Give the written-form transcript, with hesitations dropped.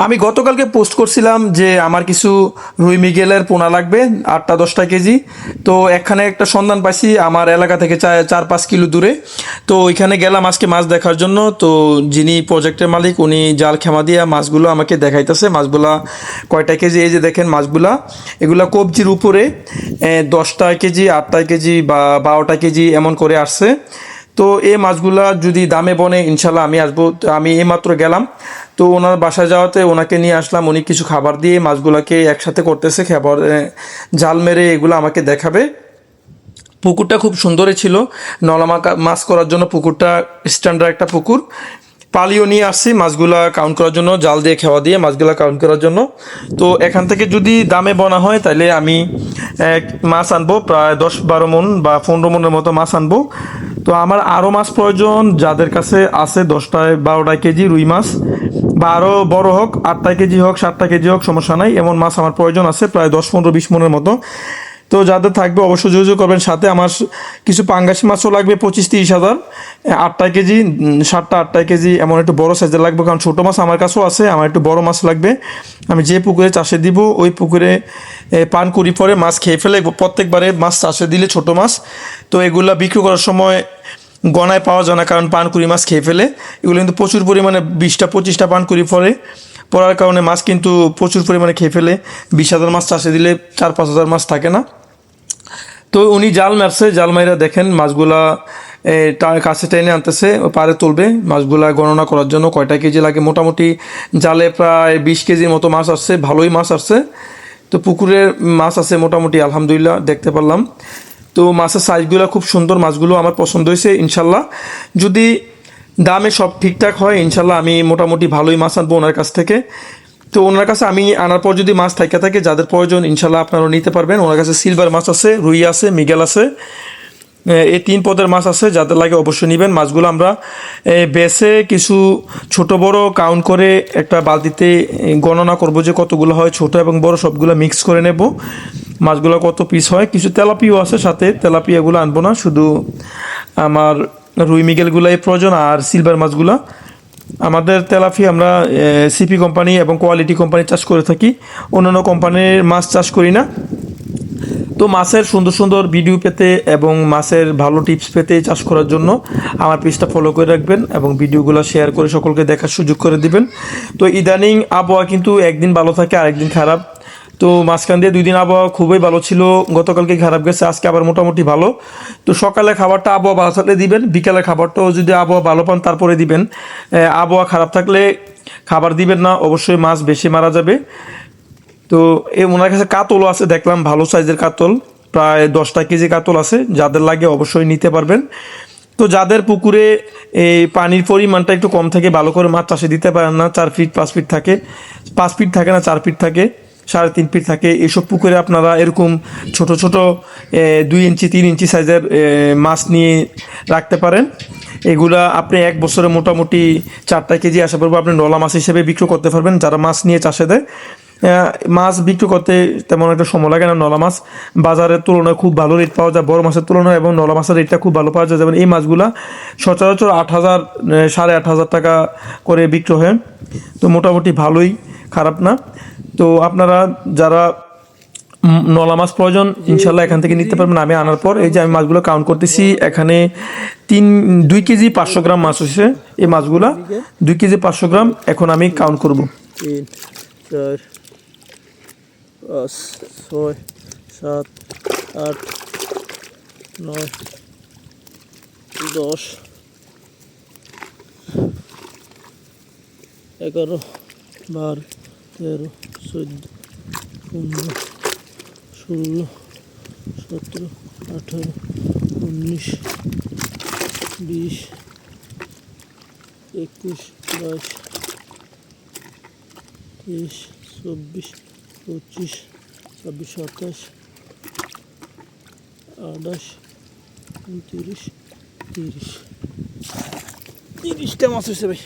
আমি গতকালকে পোস্ট করছিলাম যে আমার কিছু রুই মৃগেলের পোনা লাগবে 8-10 কেজি। তো এখানে একটা সন্ধান পাইছি আমার এলাকা থেকে 4-5 কিলো দূরে। তো ওইখানে গেলাম আজকে মাছ দেখার জন্য। তো যিনি প্রজেক্টের মালিক উনি জাল খেমা দিয়া মাছগুলো আমাকে দেখাইতেছে মাছগুলা কয়টা কেজি। এই যে দেখেন মাছগুলা, এগুলা কবজির উপরে 10টা কেজি, 8টা কেজি বা 12টা কেজি এমন করে আসছে। তো এই মাছগুলা যদি দামে বনে ইনশাল্লাহ আমি আসবো। তো আমি এইমাত্র গেলাম, তো ওনার বাসায় যাওয়াতে ওনাকে নিয়ে আসলাম। উনি কিছু খাবার দিয়ে মাছগুলাকে একসাথে করতেছে, খাবার জাল মেরে এগুলো আমাকে দেখাবে। পুকুরটা খুব সুন্দরই ছিল, নলা মাছ করার জন্য পুকুরটা স্ট্যান্ডার্ড একটা পুকুর। পালিও নিয়ে আসছি মাছগুলা কাউন্ট করার জন্য, জাল দিয়ে খাওয়া দিয়ে মাছগুলা কাউন্ট করার জন্য। তো এখান থেকে যদি দামে বনা হয় তাহলে আমি মাছ আনবো প্রায় 10-12 মণ বা 15 মণের মতো মাছ আনবো। তো আমার আরও মাছ প্রয়োজন, যাদের কাছে আছে 10-12টা কেজি রুই মাছ, বা আরও বড় হোক 8টা কেজি হোক 7টা কেজি হোক সমস্যা নাই, এমন মাছ আমার প্রয়োজন আছে প্রায় 10-15-20 মণের মতো। তো যাদের থাকবে অবশ্যই যোগাযোগ করবেন সাথে। আমার কিছু পাঙ্গাসি মাছও লাগবে 25-30 হাজার, 8টা কেজি, 7টা 8টা কেজি এমন একটু বড় সাইজের লাগবে, কারণ ছোটো মাছ আমার কাছেও আছে, আমার একটু বড় মাছ লাগবে। আমি যে পুকুরে চাষে দিব ওই পুকুরে পানকুড়ি পরে মাছ খেয়ে ফেলে প্রত্যেকবারে মাছ চাষে দিলে ছোটো মাছ। তো এগুলা বিক্রি করার সময় গণায় পাওয়া যায় না, কারণ পানকুড়ি মাছ খেয়ে ফেলে। এগুলো কিন্তু প্রচুর পরিমাণে 20টা 25টা পানকুড়ি পড়ার কারণে মাছ কিন্তু প্রচুর পরিমাণে খেয়ে ফেলে। 20,000 মাছ চাষে দিলে 4-5 হাজার মাছ থাকে না। তো উনি জাল মারছে, জাল মাইরা দেখেন মাছগুলা কাছে টেনে আনতেছে, পারে তুলবে মাছগুলা গণনা করার জন্য কয়টা কেজি লাগে। মোটামুটি জালে প্রায় 20 কেজির মতো মাছ আসছে, ভালোই মাছ আসছে। তো পুকুরের মাছ আছে মোটামুটি আলহামদুলিল্লাহ, দেখতে পারলাম। তো মাছের সাইজগুলো খুব সুন্দর, মাছগুলো আমার পছন্দ হয়েছে। ইনশাল্লাহ যদি দামে সব ঠিকঠাক হয় ইনশাল্লাহ আমি মোটামুটি ভালোই মাছ আনবো ওনার কাছ থেকে। তো ওনার কাছে আমি আনার পর যদি মাছ থাকে যাদের প্রয়োজন ইনশাল্লাহ আপনারাও নিতে পারবেন। ওনার কাছে সিলভার মাছ আছে, রুই আছে, মৃগেল আছে, এই 3 পদের মাছ আছে। যাদের লাগে অবশ্যই নেবেন। মাছগুলো আমরা বেছে কিছু ছোট বড় কাউন্ট করে একটা বালতিতে গণনা করব যে কতগুলো হয়, ছোট এবং বড় সবগুলো মিক্স করে নেব। মাছগুলো কত পিস হয়, কিছু তেলাপিও আছে সাথে, তেলাপিয়াগুলো আনবো না, শুধু আমার রুই মৃগেলগুলাই প্রয়োজন আর সিলভার মাছগুলা। আমাদের তেলাপি আমরা সিপি কোম্পানি এবং কোয়ালিটি কোম্পানি চাষ করে থাকি, অন্যান্য কোম্পানির মাছ চাষ করি না। তো মাছের সুন্দর সুন্দর ভিডিও পেতে এবং মাছের ভালো টিপস পেতে চাষ করার জন্য আমার পেজটা ফলো করে রাখবেন এবং ভিডিওগুলো শেয়ার করে সকলকে দেখার সুযোগ করে দিবেন। তো ইদানিং আবহাওয়া কিন্তু একদিন ভালো থাকে আরেকদিন খারাপ। তো মাঝখান দিয়ে 2 দিন আবহাওয়া খুবই ভালো ছিল, গতকালকে খারাপ গেছে, আজকে আবার মোটামুটি ভালো। তো সকালে খাবারটা আবহাওয়া ভালো থাকলে দিবেন, বিকালে খাবারটাও যদি আবহাওয়া ভালো পান তারপরে দিবেন। আবহাওয়া খারাপ থাকলে খাবার দিবেন না, অবশ্যই মাছ বেশি মারা যাবে। তো ওনার কাছে কাতলও আছে দেখলাম, ভালো সাইজের কাতল, প্রায় 10টা কেজি কাতল আছে, যাদের লাগে অবশ্যই নিতে পারবেন। তো যাদের পুকুরে এই পানির পরিমাণটা একটু কম থাকে, ভালো করে মাছ চাষে দিতে পারেন না, 4 ফিট 5 ফিট থাকে, 5 ফিট থাকে না 4 ফিট থাকে, 3.5 ফিট থাকে, এসব পুকুরে আপনারা এরকম ছোট ছোট 2 ইঞ্চি 3 ইঞ্চি সাইজের মাছ নিয়ে রাখতে পারেন। এগুলা আপনি 1 বছরে মোটামুটি 4টা কেজি আশা করবো আপনি নলা মাছ হিসেবে বিক্রি করতে পারবেন। যারা মাছ নিয়ে চাষে দেয় মাছ বিক্রি করতে তেমন একটা সময় লাগে না। নলা মাছ বাজারের তুলনায় খুব ভালো রেট পাওয়া যায় বড় মাছের তুলনায়, এবং নলা মাছের রেটটা খুব ভালো পাওয়া যায়। যেমন এই মাছগুলা সচরাচর 8,000 8,500 টাকা করে বিক্রি হয়। তো মোটামুটি ভালোই, খারাপ না। তো আপনারা যারা নলা মাছ প্রয়োজন ইনশাল্লাহ এখান থেকে নিতে পারবেন আমি আনার পর। এই যে আমি মাছগুলো কাউন্ট করতেছি, এখানে 2 কেজি 500 গ্রাম মাছ হচ্ছে এই মাছগুলা, 2 কেজি 500 গ্রাম। এখন আমি কাউন্ট করব। 3, 4, 5, 6, 7, 8, 9, 10, 11, 12, 13, 14, 15, 16, 17, 18, 19, 20, 21, 22, 23, 24, 25, 26, 27, 28, 29, 30, 30টা মাছ হয়েছে ভাই।